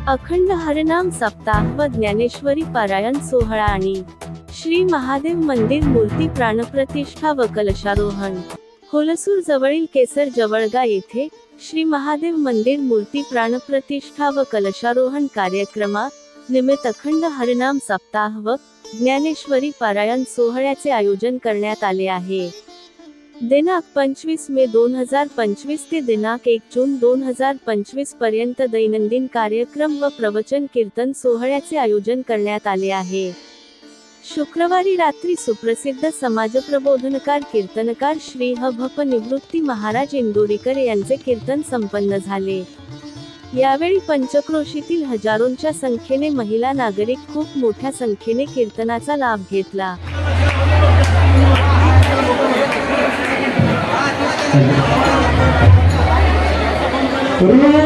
अखंड हरनाम सप्ताह व ज्ञानेश्वरी पारायण सोहळा आणि श्री महादेव मंदिर मूर्ती प्राणप्रतिष्ठा व कलशारोहण होलसूर जवळील केसर जवळगा येथे श्री महादेव मंदिर मूर्ती प्राणप्रतिष्ठा व कलशारोहण कार्यक्रमा निमित्त अखंड हरनाम सप्ताह व ज्ञानेश्वरी पारायण सोहळ्याचे आयोजन करण्यात आले आहे। दिनांक 25 मे 2025 ते दिनांक 1 जून 2025 पर्यंत दैनंदिन कार्यक्रम व प्रवचन कीर्तन सोहळ्याचे आयोजन करण्यात आले आहे। शुक्रवारी रात्री सुप्रसिद्ध समाजप्रबोधनकार कीर्तनकार श्री ह.भ.प. निवृत्ती महाराज इंदोरीकर यांचे कीर्तन संपन्न झाले। यावेळी पंचक्रोशीतील हजारोंच्या संख्येने महिला नागरिक खूप मोठ्या संख्येने कीर्तनाचा लाभ घेतला। रूप